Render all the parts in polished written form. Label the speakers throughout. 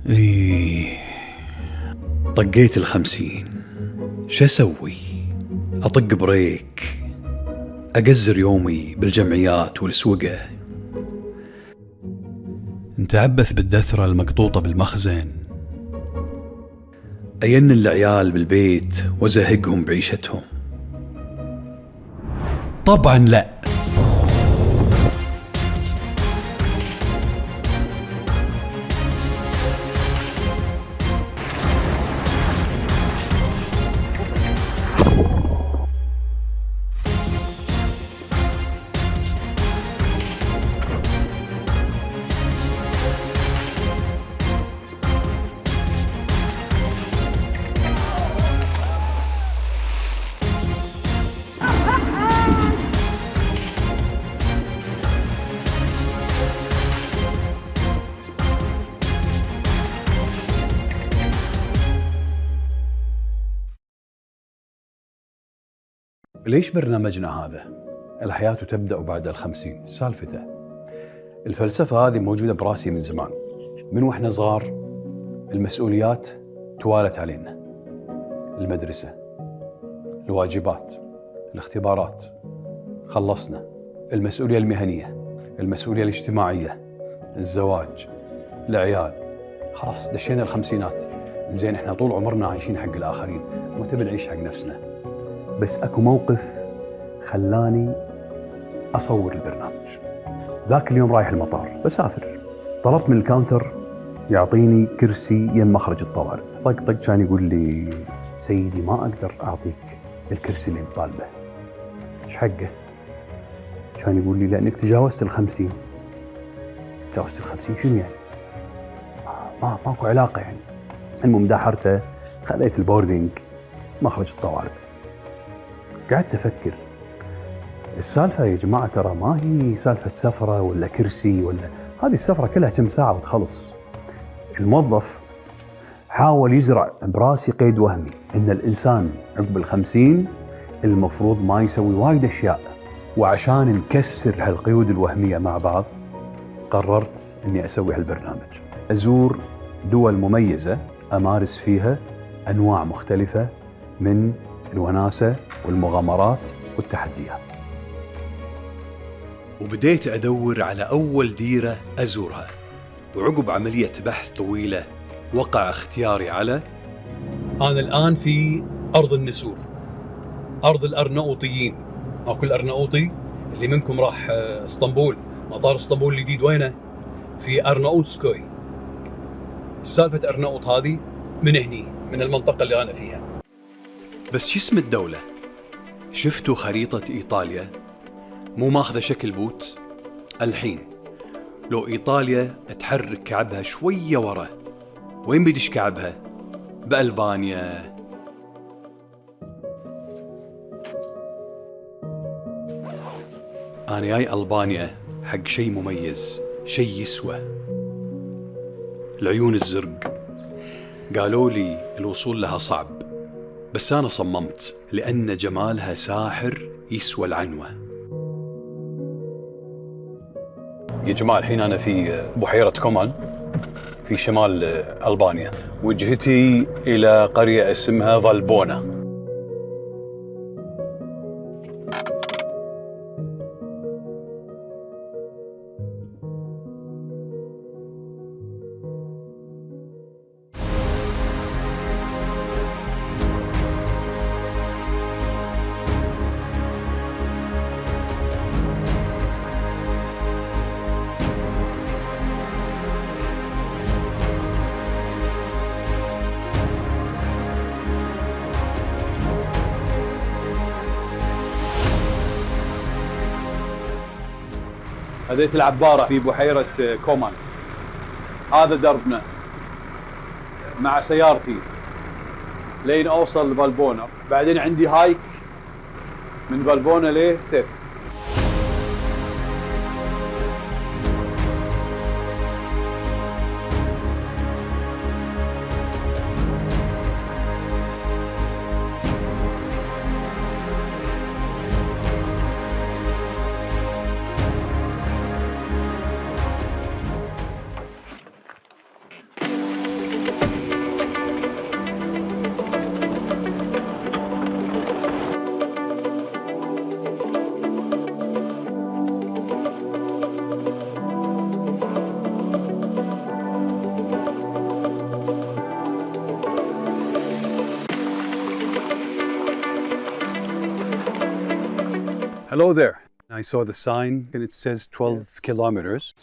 Speaker 1: إيه، طقيت 50. شو أسوي؟ أطق بريك، أقزر يومي بالجمعيات والسوقة، نتعبث بالدثرة المقطوطة بالمخزن، أين العيال بالبيت وزهقهم بعيشتهم. طبعا لا. ليش برنامجنا هذا؟ الحياة تبدأ بعد 50. سالفته الفلسفة هذه موجودة براسي من زمان، من وإحنا صغار. المسؤوليات توالت علينا، المدرسة، الواجبات، الاختبارات، خلصنا، المسؤولية المهنية، المسؤولية الاجتماعية، الزواج، العيال، خلاص دشينا الخمسينات. زين احنا طول عمرنا عايشين حق الآخرين، ما تبي نعيش حق نفسنا. بس اكو موقف خلاني اصور البرنامج. ذاك اليوم رايح المطار بسافر، طلبت من الكاونتر يعطيني كرسي يم مخرج الطوارئ. طق طق كان يقول لي سيدي ما اقدر اعطيك الكرسي اللي طالبه. ايش حقه؟ كان يقول لي لانك تجاوزت 50. تجاوزت 50 شنو يعني؟ ماكو علاقه يعني. المهم داحرته، خذيت البوردينج مخرج الطوارئ. قعدت افكر السالفه يا جماعه، ترى ما هي سالفه سفره ولا كرسي، ولا هذه السفره كلها كم ساعه وتخلص. الموظف حاول يزرع براسي قيد وهمي ان الانسان عقب 50 المفروض ما يسوي وايد اشياء. وعشان نكسر هالقيود الوهميه مع بعض قررت اني اسوي هالبرنامج، ازور دول مميزه امارس فيها انواع مختلفه من الوناسه والمغامرات والتحديات. وبديت أدور على أول ديرة أزورها، وعقب عملية بحث طويلة وقع اختياري على أنا الآن في أرض النسور، أرض الأرناؤوطيين. أكو الأرناؤوطي اللي منكم راح اسطنبول، مطار اسطنبول الجديد وينه؟ في أرناؤوتسكوي. سالفة أرناؤوط هذه من هني، من المنطقة اللي أنا فيها. بس شو اسم الدولة؟ شفتوا خريطة إيطاليا مو ماخذة شكل بوت؟ الحين لو إيطاليا تحرك كعبها شوية ورا، وين بيدش كعبها؟ بألبانيا. أنا جاي ألبانيا حق شيء مميز، شيء يسوى. العيون الزرق، قالوا لي الوصول لها صعب، بس أنا صممت لأن جمالها ساحر يسوى العنوة. يا جماعة الحين أنا في بحيرة كومان في شمال ألبانيا، وجهتي إلى قرية اسمها فالبونا. هذيت العبارة في بحيرة كومان. هذا دربنا مع سيارتي لين أوصل لفالبونا، بعدين عندي هايك من فالبونا لثيف. Hello there. I saw the sign and it says 12 kilometers.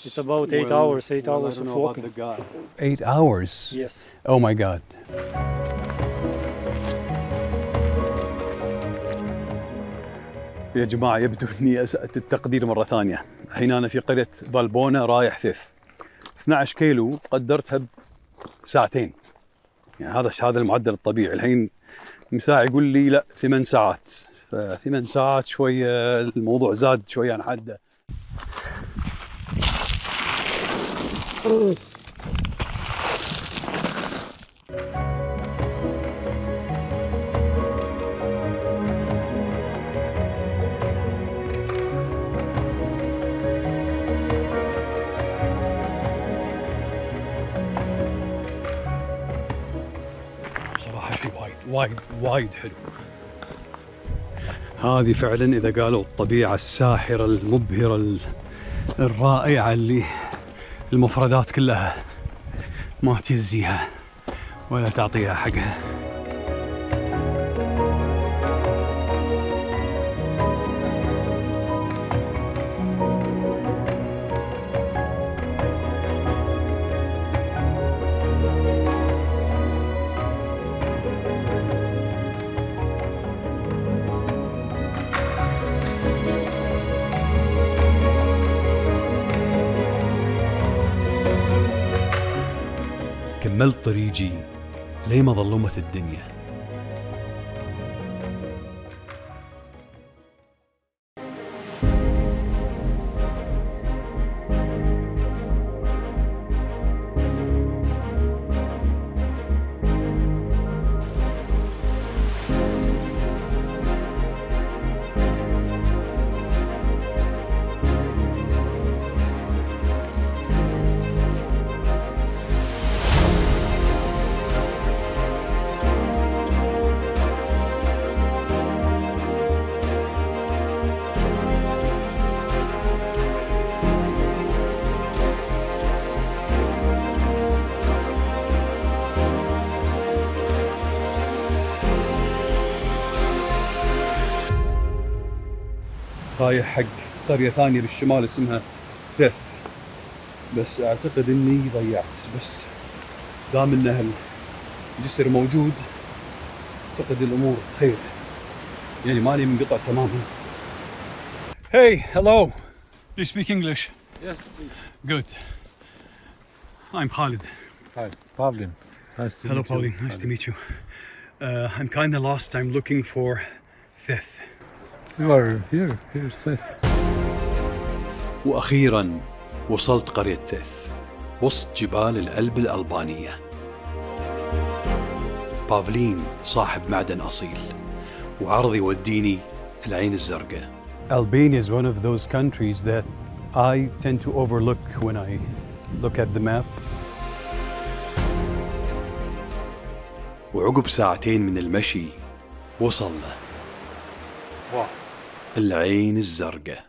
Speaker 2: It's about 8 hours, 8 hours of walking.
Speaker 1: 8 hours?
Speaker 2: Yes.
Speaker 1: Oh my God. يا جماعة يبدو أني أسأت التقدير مرة ثانية. الحين أنا في قرية فالبونا رايح ثيث. 12 كيلو قدرتها بساعتين. يعني هذا المعدل الطبيعي. الحين مساع يقول لي لا 8 ساعات. 8 ساعات شوية الموضوع زاد شوية عن حده. صراحة شيء وايد حلو. هذه فعلا إذا قالوا الطبيعة الساحرة المبهرة الرائعة اللي المفردات كلها ما تجزيها ولا تعطيها حقها. كملت طريقي ليه ما ظلمت الدنيا. رايح حق قرية ثانية بالشمال اسمها ثيث، بس اعتقد اني ضيعت، بس دام ان الجسر موجود اعتقد الامور خير، يعني ماني منقطع تماما. Hey, hello. Do you speak English?
Speaker 3: Yes, please.
Speaker 1: Good. I'm Khalid.
Speaker 3: Hi, Pavlin. Nice to
Speaker 1: Hello,
Speaker 3: meet you.
Speaker 1: Pauline. Nice to meet you. I'm kind of lost. I'm looking for Thith.
Speaker 3: You are here. Here's Thith.
Speaker 1: وأخيراً وصلت قرية ثيث وسط جبال الألب الألبانية. بافلين صاحب معدن أصيل وعرض يوديني العين الزرقاء. Albania is one of those countries that I tend to overlook when I look at the map. وعقب ساعتين من المشي وصلنا العين الزرقاء.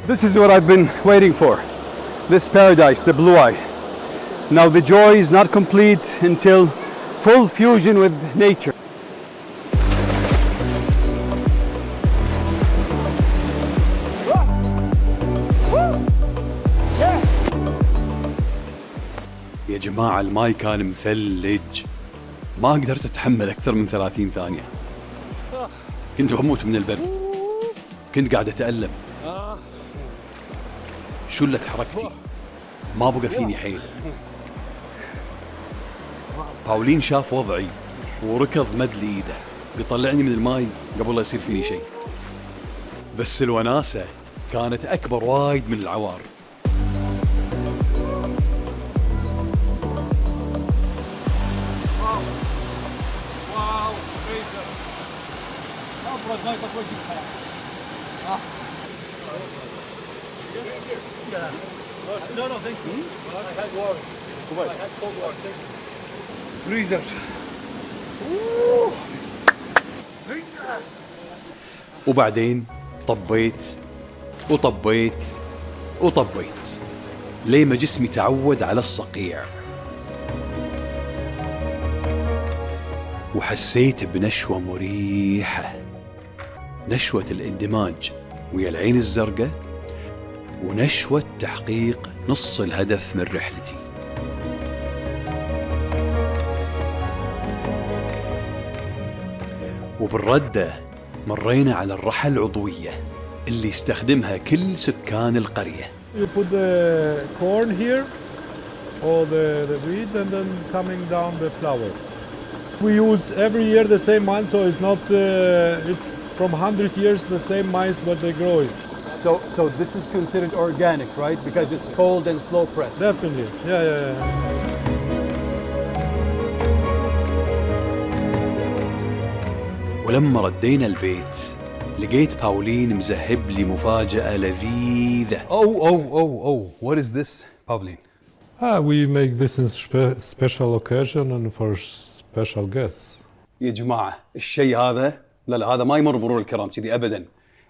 Speaker 1: This is what I've been waiting for. This paradise, the Blue Eye. Now the joy is not complete until full fusion with nature. يا جماعة الماي كان مثلج، ما قدرت أتحمل أكثر من 30 ثانية، كنت بموت من البرد، كنت قاعد أتألم، شلت حركتي، ما بقى فيني حيل. باولين شاف وضعي وركض مد لي ايده بيطلعني من الماي قبل لا يصير فيني شيء، بس الوناسة كانت أكبر وايد من العوار. وبعدين طبيت وطبيت وطبيت ليه ما جسمي تعود على الصقيع. وحسيت بنشوة مريحة، نشوة الاندماج ويا العين الزرقاء، ونشوة تحقيق نص الهدف من رحلتي. وبالردة مرينا على الرحى العضوية اللي يستخدمها كل سكان القرية.
Speaker 3: You put the corn here, or the wheat, and then coming down the flour. We use every year the same one, so it's not. It's from 100 years the same maize, but they grow it.
Speaker 1: So this is considered organic, right? Because it's cold and slow pressed.
Speaker 3: Definitely, yeah.
Speaker 1: ولما ردينا البيت لقيت باولين مزهب لي مفاجأة لذيذة. Oh, what is this, Pauline?
Speaker 3: We make this in special occasion and for special guests.
Speaker 1: يا جماعة الشيء هذا لا هذا ما يمر مرور الكرام كذي أبدا.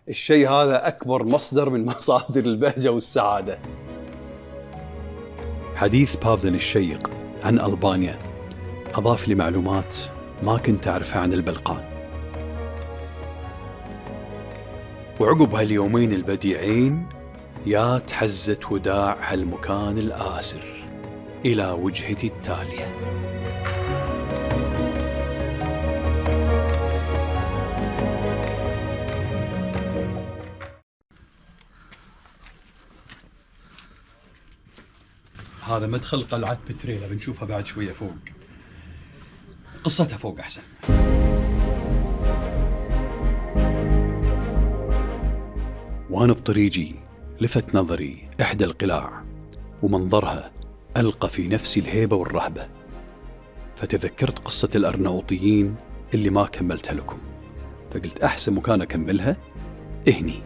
Speaker 1: الشيء هذا أكبر مصدر من مصادر البهجة والسعادة. حديث بافلين الشيق عن ألبانيا أضاف لي معلومات ما كنت أعرفها عن البلقان. وعقب هاليومين البديعين يات حزة وداع هالمكان الآسر إلى وجهتي التالية. هذا مدخل قلعة بتريلا، بنشوفها بعد شوية فوق، قصتها فوق أحسن. وأنا بطريقي لفت نظري إحدى القلاع، ومنظرها ألقى في نفسي الهيبة والرهبة، فتذكرت قصة الأرناؤوطيين اللي ما كملتها لكم، فقلت أحسن مكان أكملها هني.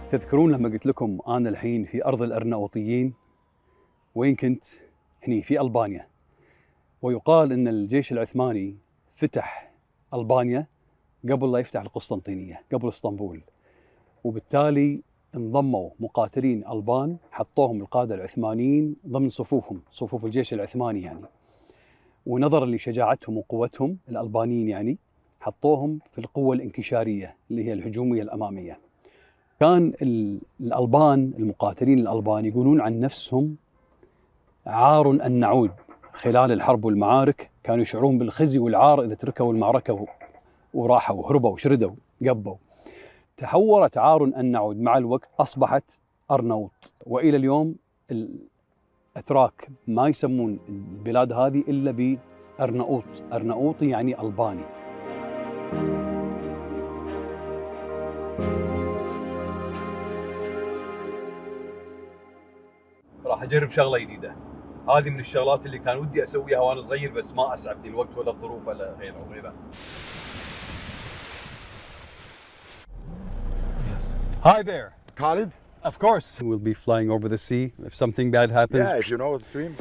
Speaker 1: تذكرون لما قلت لكم أنا الحين في أرض الأرناؤوطيين؟ وين كنت؟ هني في ألبانيا. ويقال أن الجيش العثماني فتح ألبانيا قبل لا يفتح القسطنطينية، قبل اسطنبول، وبالتالي انضموا مقاتلين ألبان، حطوهم القادة العثمانيين ضمن صفوفهم، صفوف الجيش العثماني يعني، ونظرا لشجاعتهم وقوتهم الألبانيين يعني حطوهم في القوة الانكشارية اللي هي الهجومية الأمامية. كان الألبان المقاتلين الألبان يقولون عن نفسهم عار أن نعود. خلال الحرب والمعارك كانوا يشعرون بالخزي والعار إذا تركوا المعركة وراحوا وهربوا وشردوا قبوا. تحورت عار أن نعود مع الوقت، أصبحت أرناؤوط، وإلى اليوم الأتراك ما يسمون البلاد هذه إلا بأرناؤوط. أرناؤوطي يعني ألباني. راح أجرب شغلة جديدة. هذه من الشغلات اللي كان ودي أسويها وأنا صغير بس ما أسعفني الوقت ولا الظروف ولا غيره. Hi there.
Speaker 4: Khalid?
Speaker 1: Of course. We'll be flying over the sea if something bad happens.
Speaker 4: Yeah, if you know the stream.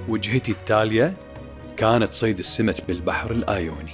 Speaker 4: وجهتي التالية كانت صيد السمك بالبحر الآيوني.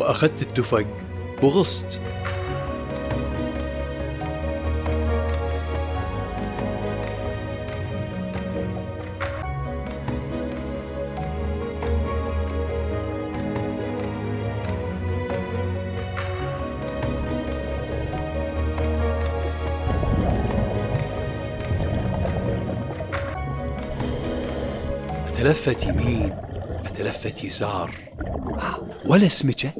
Speaker 4: وأخذت التفق وغصت. أتلفت يمين، أتلفت يسار، ولا سمكة.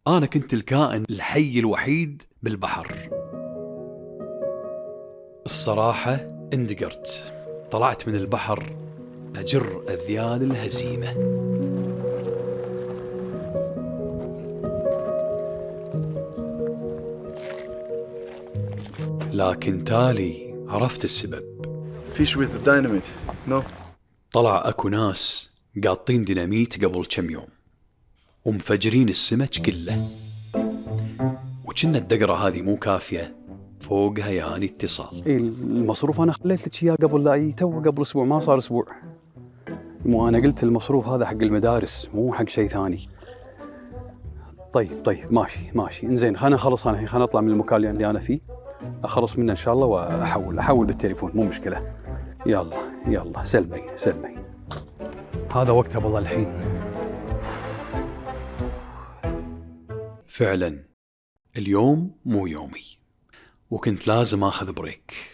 Speaker 4: أنا كنت الكائن الحي الوحيد بالبحر. الصراحة اندقرت، طلعت من البحر أجر أذيال الهزيمة. لكن تالي عرفت السبب.
Speaker 5: Fish with dynamite. No.
Speaker 4: طلع أكو ناس قاطين ديناميت قبل كم يوم ومفجرين السمك كله، وكنا الدقرة هذه مو كافية، فوقها ياني اتصال.
Speaker 1: المصروف أنا خليت لك إياه قبل لا تو قبل أسبوع، ما صار أسبوع. مو أنا قلت المصروف هذا حق المدارس مو حق شيء ثاني. طيب ماشي إنزين، خلنا نخلص. أنا خلنا أطلع من المكان اللي أنا فيه، أخلص منه إن شاء الله وأحول بالتليفون، مو مشكلة. يلا سلمي. هذا وقتها بالله الحين.
Speaker 4: فعلا اليوم مو يومي، وكنت لازم أخذ بريك.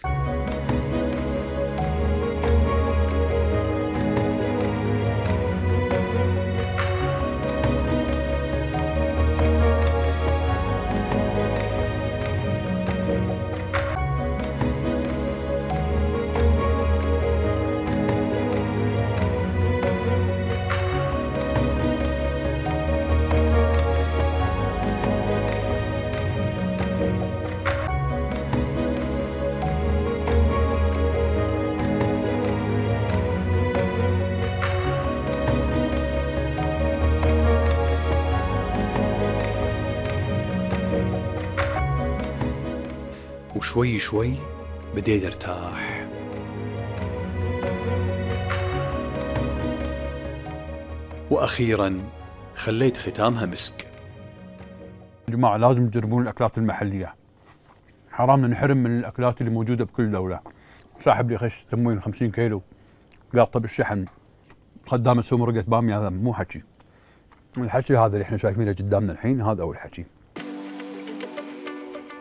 Speaker 4: وشوي شوي بديت ارتاح. واخيرا خليت ختامها مسك.
Speaker 6: يا جماعة لازم تجربون الأكلات المحلية، حرام ننحرم من الأكلات اللي موجودة بكل دولة. صاحب لي خش تموين 50 كيلو قاطة بالشحن، خدامة سوق مرقة بامية، هذا مو حكي. الحكي هذا اللي احنا شايفينه قدامنا الحين، هذا أول حكي.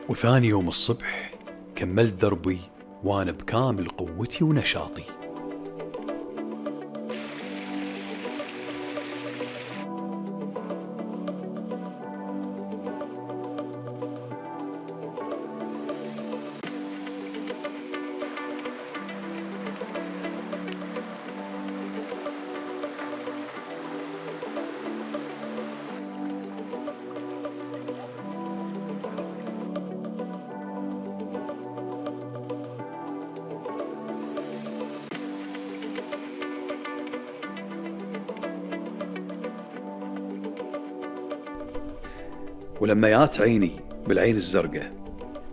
Speaker 4: وثاني يوم الصبح كملت دربي وأنا بكامل قوتي ونشاطي. ولما جات عيني بالعين الزرقاء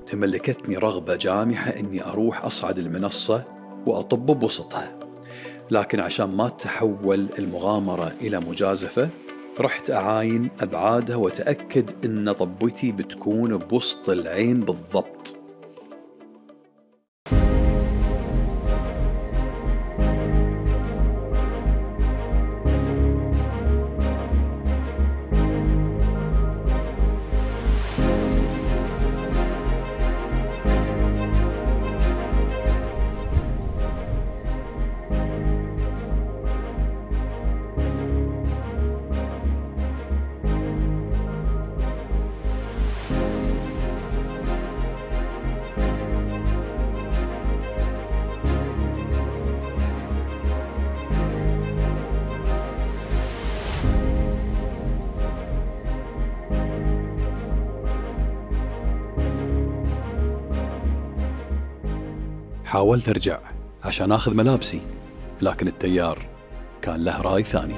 Speaker 4: تملكتني رغبة جامحة إني أروح أصعد المنصة وأطب بوسطها، لكن عشان ما تحول المغامرة إلى مجازفة رحت أعاين أبعادها وتأكد إن طبتي بتكون بوسط العين بالضبط. حاولت أرجع عشان أخذ ملابسي، لكن التيار كان له راي ثاني.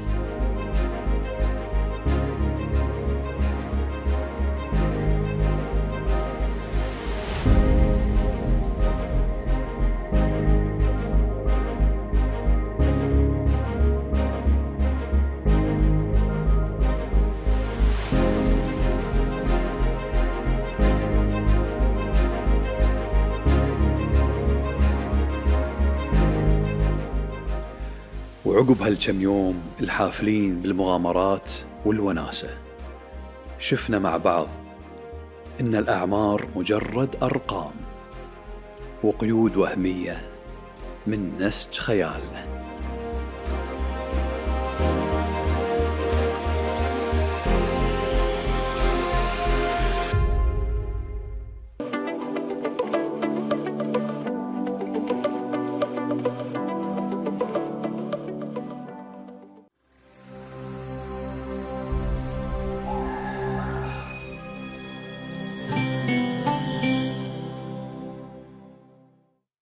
Speaker 4: وعقب هالكم يوم الحافلين بالمغامرات والوناسة شفنا مع بعض إن الأعمار مجرد أرقام وقيود وهمية من نسج خيالنا.